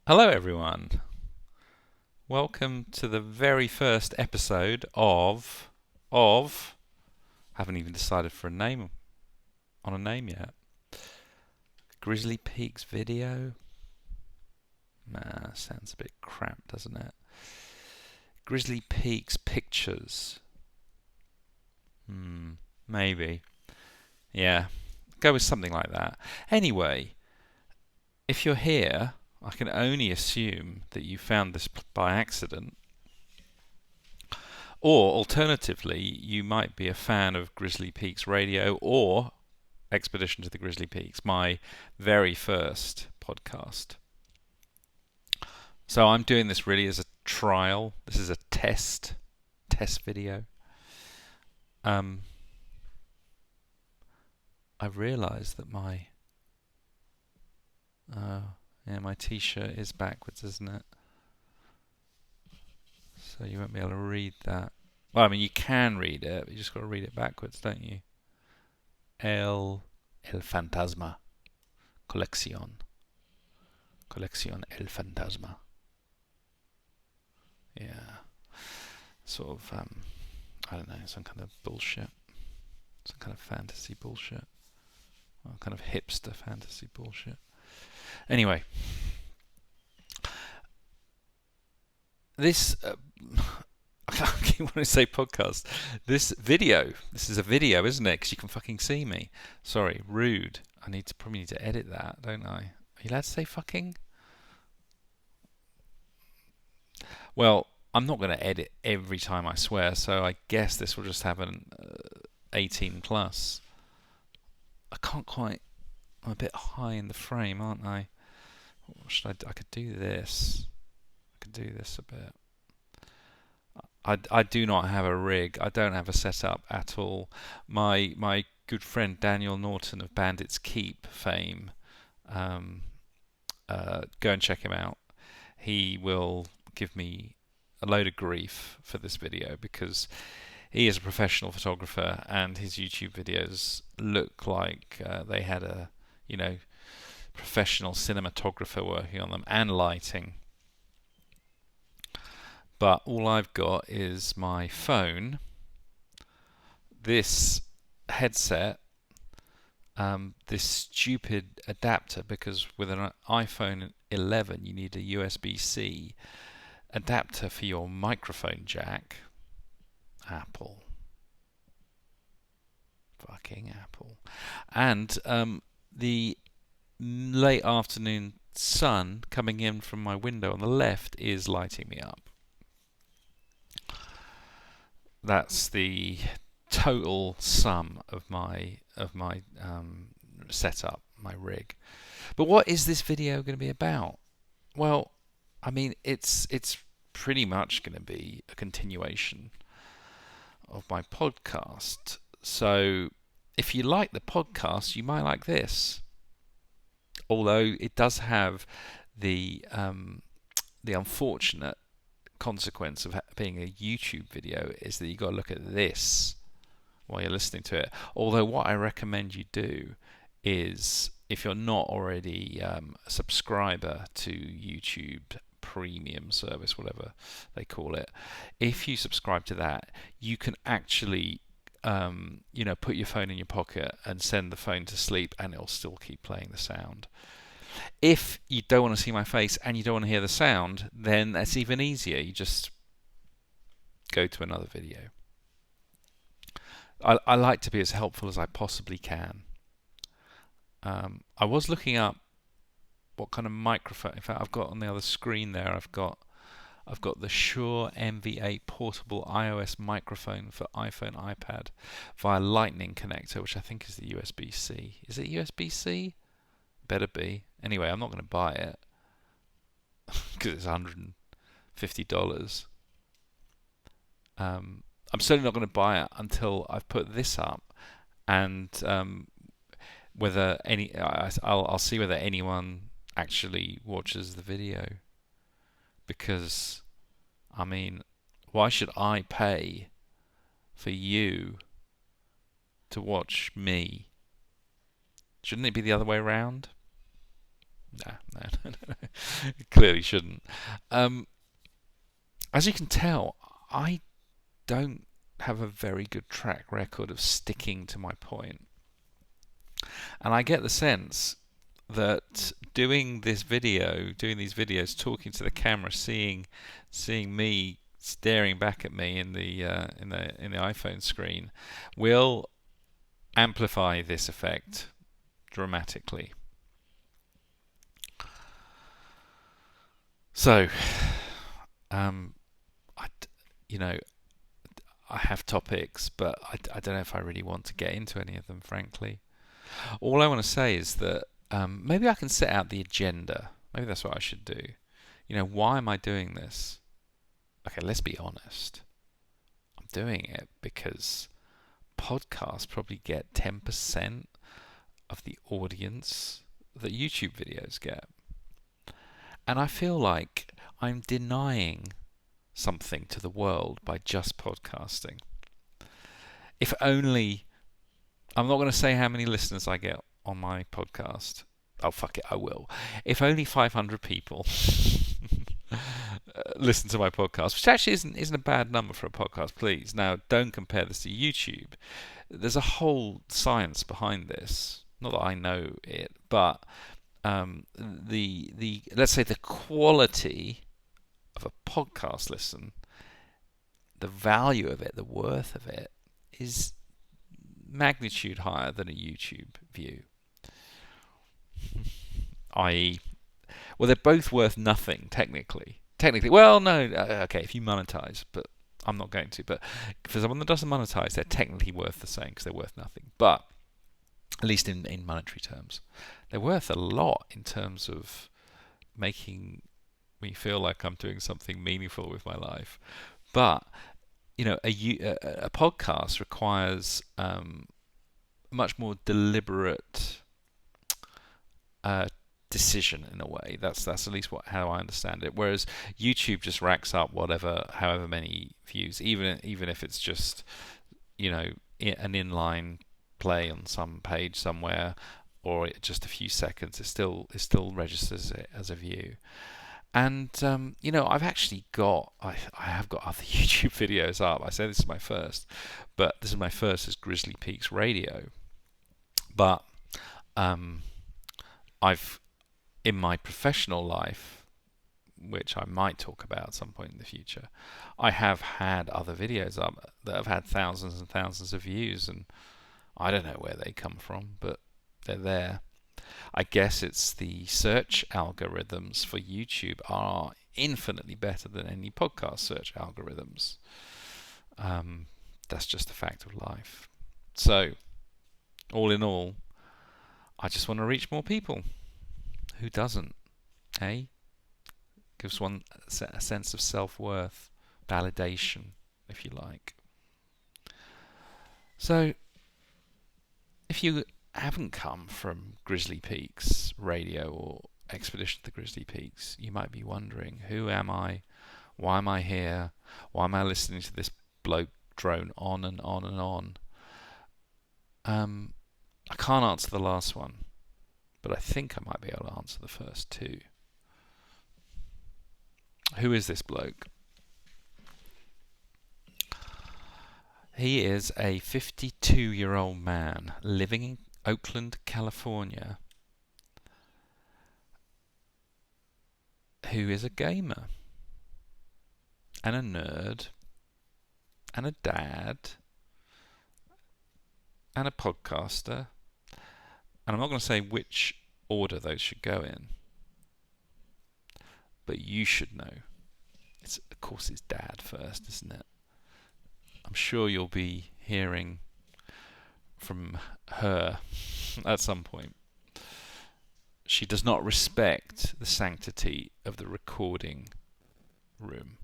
Hello, everyone. Welcome to the very first episode of. Haven't even decided for a name yet. Grizzly Peaks Video. Nah, sounds a bit cramped, doesn't it? Grizzly Peaks Pictures. Maybe. Yeah, go with something like that. Anyway, if you're here, I can only assume that you found this by accident. Or alternatively, you might be a fan of Grizzly Peaks Radio or Expedition to the Grizzly Peaks, my very first podcast. So I'm doing this really as a trial. This is a test video. I've realised that my T-shirt is backwards, isn't it? So you won't be able to read that. Well, I mean, you can read it, but you just got to read it backwards, don't you? El Fantasma. Colección El Fantasma. Yeah. Sort of, I don't know, some kind of bullshit. Some kind of fantasy bullshit. Well, kind of hipster fantasy bullshit. Anyway. This, I keep wanting to say podcast. This is a video, isn't it? Because you can fucking see me. Sorry, rude. Probably need to edit that, don't I? Are you allowed to say fucking? Well, I'm not going to edit every time I swear, so I guess this will just have an 18 plus. I can't quite. I'm a bit high in the frame, aren't I? What should I could do this. I could do this a bit. I do not have a rig. I don't have a setup at all. My good friend Daniel Norton of Bandits Keep fame, go and check him out. He will give me a load of grief for this video because he is a professional photographer and his YouTube videos look like they had a professional cinematographer working on them and lighting. But all I've got is my phone, this headset, this stupid adapter, because with an iPhone 11 you need a USB-C adapter for your microphone jack. Apple. Fucking Apple. And the late afternoon sun coming in from my window on the left is lighting me up. That's the total sum of my setup, my rig. But what is this video going to be about? Well, I mean, it's pretty much going to be a continuation of my podcast. So if you like the podcast, you might like this. Although it does have the unfortunate consequence of being a YouTube video is that you've got to look at this while you're listening to it. Although what I recommend you do is, if you're not already a subscriber to YouTube Premium service, whatever they call it, if you subscribe to that, you can actually put your phone in your pocket and send the phone to sleep and it'll still keep playing the sound. If you don't want to see my face and you don't want to hear the sound, then that's even easier. You just go to another video. I like to be as helpful as I possibly can. I was looking up what kind of microphone. In fact, I've got on the other screen there. I've got the Shure MV8 portable iOS microphone for iPhone, iPad via Lightning connector, which I think is the USB-C. Is it USB-C? Better be. Anyway, I'm not going to buy it because it's $150. I'm certainly not going to buy it until I've put this up, and I'll see whether anyone actually watches the video. Because, I mean, why should I pay for you to watch me? Shouldn't it be the other way around? No. Clearly shouldn't. As you can tell, I don't have a very good track record of sticking to my point. And I get the sense that doing these videos, talking to the camera, seeing me staring back at me in the iPhone screen, will amplify this effect dramatically. So, I have topics, but I don't know if I really want to get into any of them, frankly. All I want to say is that maybe I can set out the agenda. Maybe that's what I should do. Why am I doing this? Okay, let's be honest. I'm doing it because podcasts probably get 10% of the audience that YouTube videos get. And I feel like I'm denying something to the world by just podcasting. If only, I'm not going to say how many listeners I get on my podcast. Oh, fuck it, I will. If only 500 people listen to my podcast, which actually isn't a bad number for a podcast, please. Now, don't compare this to YouTube. There's a whole science behind this. Not that I know it, but the let's say the quality of a podcast listen, the value of it, the worth of it, is magnitude higher than a YouTube view. I.e., well, they're both worth nothing technically. Well, no, okay, if you monetize, but I'm not going to. But for someone that doesn't monetize, they're technically worth the same because they're worth nothing. But at least in monetary terms, they're worth a lot in terms of making me feel like I'm doing something meaningful with my life. But a podcast requires much more deliberate decision in a way. That's at least how I understand it. Whereas YouTube just racks up however many views, even if it's just an inline play on some page somewhere, or just a few seconds. It still registers it as a view. And I've actually I have got other YouTube videos up. I say this is my first, but this is my first as Grizzly Peaks Radio. But I've, in my professional life, which I might talk about at some point in the future, I have had other videos up that have had thousands and thousands of views, and I don't know where they come from, but they're there. I guess it's the search algorithms for YouTube are infinitely better than any podcast search algorithms. That's just a fact of life. So, all in all, I just want to reach more people. Who doesn't? Eh? Gives one a sense of self-worth, validation, if you like. So, if you haven't come from Grizzly Peaks Radio or Expedition to the Grizzly Peaks, you might be wondering, who am I? Why am I here? Why am I listening to this bloke drone on and on and on? I can't answer the last one, but I think I might be able to answer the first two. Who is this bloke? He is a 52-year-old man living in Oakland, California, who is a gamer and a nerd and a dad and a podcaster. And I'm not going to say which order those should go in, but you should know. Of course it's dad first, isn't it? I'm sure you'll be hearing from her at some point. She does not respect the sanctity of the recording room.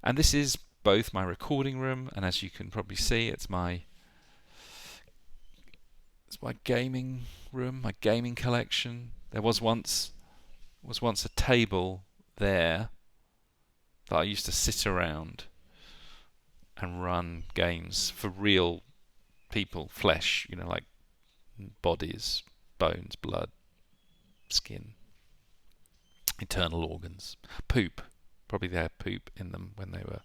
And this is both my recording room, and as you can probably see, it's my gaming room, my gaming collection. There was once a table there that I used to sit around and run games for real people, flesh, like bodies, bones, blood, skin, internal organs. Poop. Probably they had poop in them when they were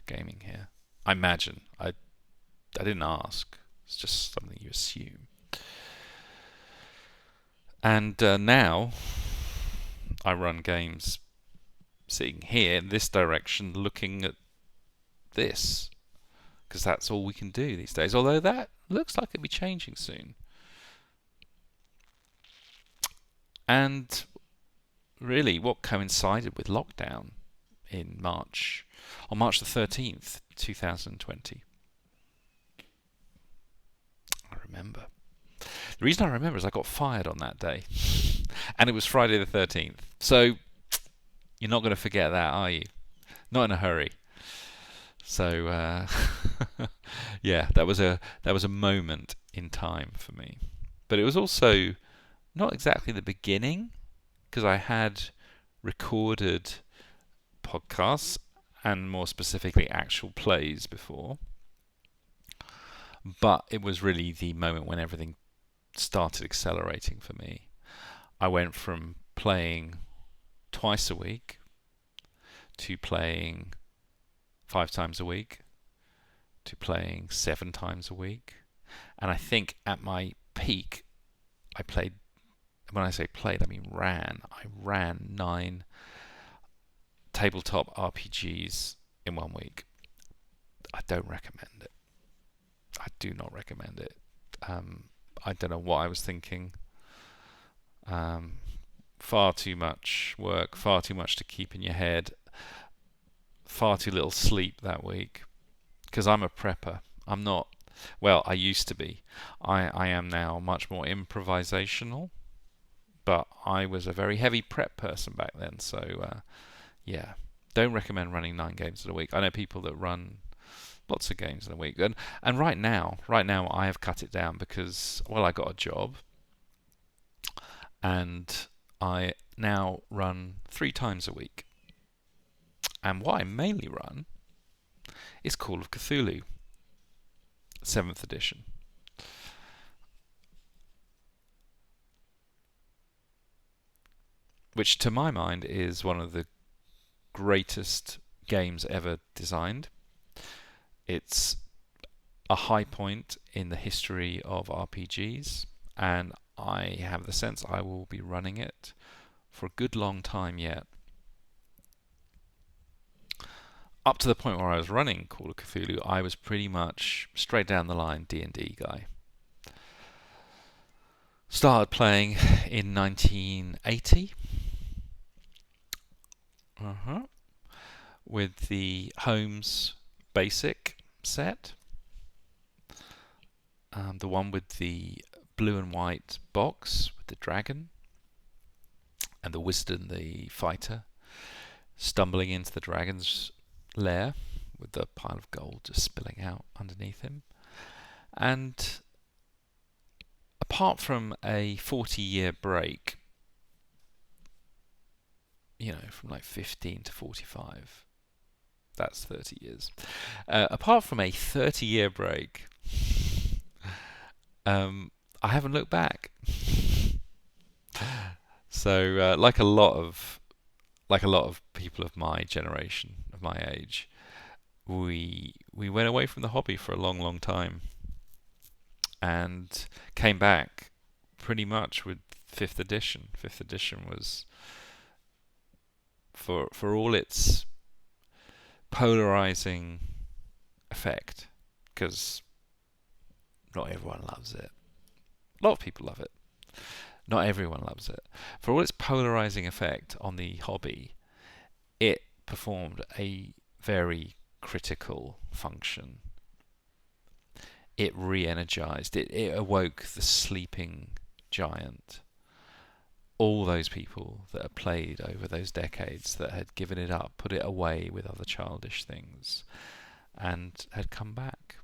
gaming here. I imagine. I didn't ask. It's just something you assume. And now I run games sitting here in this direction looking at this, because that's all we can do these days, although that looks like it'll be changing soon. And really what coincided with lockdown in March, on March the 13th, 2020. I remember. The reason I remember is I got fired on that day. And it was Friday the 13th. So you're not going to forget that, are you? Not in a hurry. So yeah, that was a moment in time for me. But it was also not exactly the beginning, because I had recorded podcasts and more specifically actual plays before. But it was really the moment when everything started accelerating for me. I went from playing twice a week to playing 5 times a week to playing 7 times a week. And I think at my peak, I played, when I say played, I mean ran. I ran 9 tabletop RPGs in 1 week. I don't recommend it. I do not recommend it. I don't know what I was thinking. Far too much work, far too much to keep in your head, far too little sleep that week. Because I'm a prepper. I'm not, well, I used to be. I am now much more improvisational, but I was a very heavy prep person back then. So, yeah, don't recommend running 9 games in a week. I know people that run lots of games in a week. And right now I have cut it down because, well, I got a job. And I now run 3 times a week. And what I mainly run is Call of Cthulhu, 7th edition. Which to my mind is one of the greatest games ever designed. It's a high point in the history of RPGs, and I have the sense I will be running it for a good long time yet. Up to the point where I was running Call of Cthulhu, I was pretty much straight down the line D&D guy. Started playing in 1980. With the Holmes Basic set. The one with the blue and white box with the dragon and the wizard and the fighter stumbling into the dragon's lair with the pile of gold just spilling out underneath him. And apart from a 40-year break, you know, from like 15 to 45, that's 30 years. Apart from a 30-year break, I haven't looked back. So, like a lot of people of my generation, of my age, we went away from the hobby for a long, long time, and came back pretty much with 5th edition. 5th edition was, for all its polarizing effect, because not everyone loves it. A lot of people love it. Not everyone loves it. For all its polarizing effect on the hobby, it performed a very critical function. It re-energized, it awoke the sleeping giant. All those people that had played over those decades, that had given it up, put it away with other childish things, and had come back.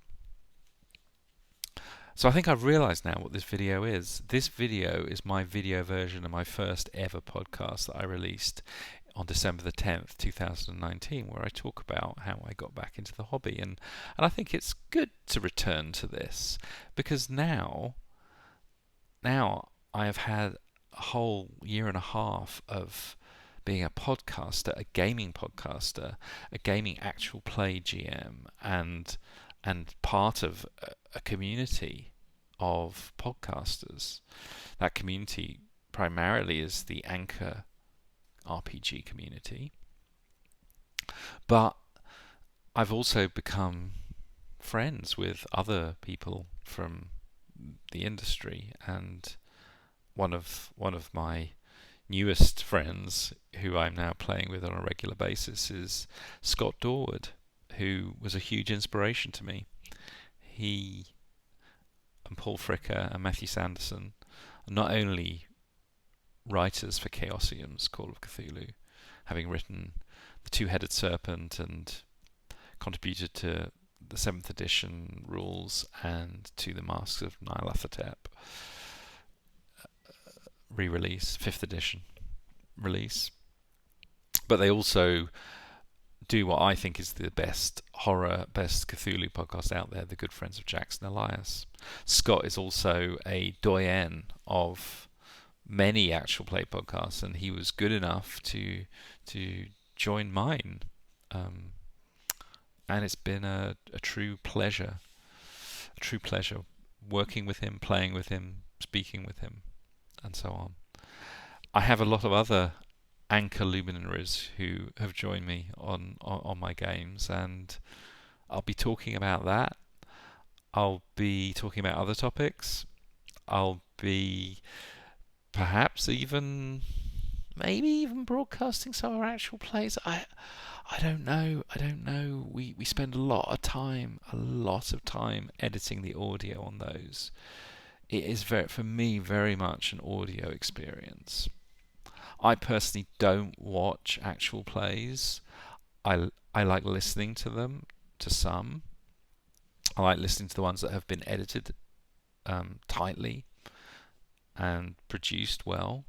So I think I've realised now what this video is. This video is my video version of my first ever podcast that I released on December the 10th, 2019, where I talk about how I got back into the hobby. And I think it's good to return to this, because now I have had a whole year and a half of being a podcaster, a gaming podcaster, a gaming actual play GM, and part of a community of podcasters. That community primarily is the Anchor RPG community, but I've also become friends with other people from the industry, and one of my newest friends, who I'm now playing with on a regular basis, is Scott Dorward, who was a huge inspiration to me. He and Paul Fricker and Matthew Sanderson are not only writers for Chaosium's Call of Cthulhu, having written The Two-Headed Serpent and contributed to the 7th edition rules and to the Masks of Nyarlathotep re-release, 5th edition release. But they also do what I think is the best horror, best Cthulhu podcast out there, The Good Friends of Jackson Elias. Scott is also a doyen of many actual play podcasts, and he was good enough to join mine. And it's been a true pleasure working with him, playing with him, speaking with him, and so on. I have a lot of other Anchor luminaries who have joined me on my games, and I'll be talking about that. I'll be talking about other topics. I'll be perhaps maybe even broadcasting some of our actual plays. I don't know. We spend a lot of time editing the audio on those. It is for me very much an audio experience. I personally don't watch actual plays. I like listening to them, to some. I like listening to the ones that have been edited tightly and produced well.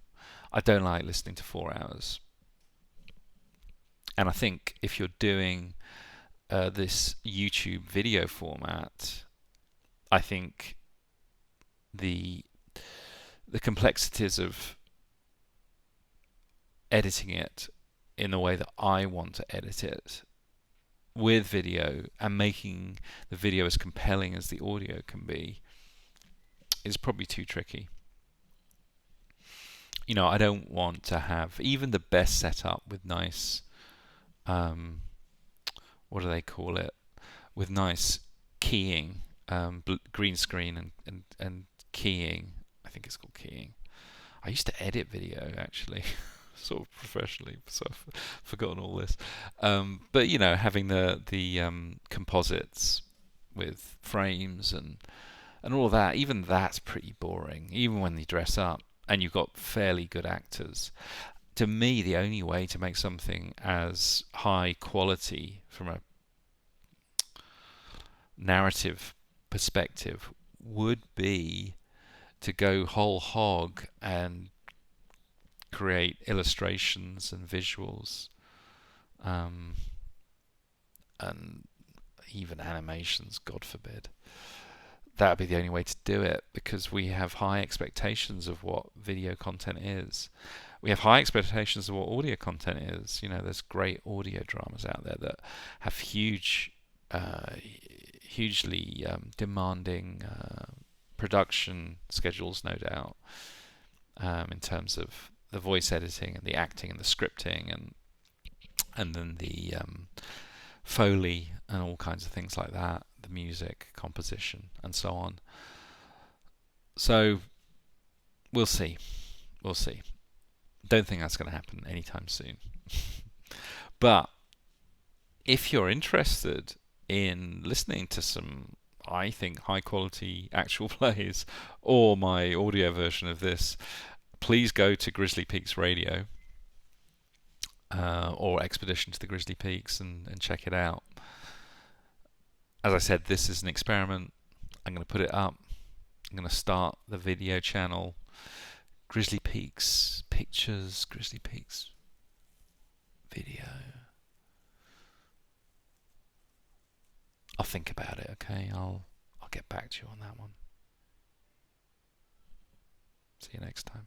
I don't like listening to 4 hours. And I think if you're doing this YouTube video format, I think the complexities of editing it in the way that I want to edit it with video and making the video as compelling as the audio can be is probably too tricky. You know, I don't want to have even the best setup with nice, what do they call it? With nice keying, green screen and keying. I think it's called keying. I used to edit video actually, sort of professionally, so I've forgotten all this. But you know, having the composites with frames and all of that, even that's pretty boring. Even when they dress up and you've got fairly good actors. To me, the only way to make something as high quality from a narrative perspective would be to go whole hog and create illustrations and visuals, and even animations, God forbid. That would be the only way to do it, because we have high expectations of what video content is. We have high expectations of what audio content is. You know, there's great audio dramas out there that have hugely demanding production schedules, no doubt, in terms of the voice editing and the acting and the scripting and then the Foley and all kinds of things like that, the music, composition, and so on. So we'll see. Don't think that's going to happen anytime soon. But if you're interested in listening to some, I think, high quality actual plays or my audio version of this, please go to Grizzly Peaks Radio or Expedition to the Grizzly Peaks and check it out. As I said, this is an experiment. I'm going to put it up. I'm going to start the video channel. Grizzly Peaks Pictures, Grizzly Peaks Video. I'll think about it, okay? I'll get back to you on that one. See you next time.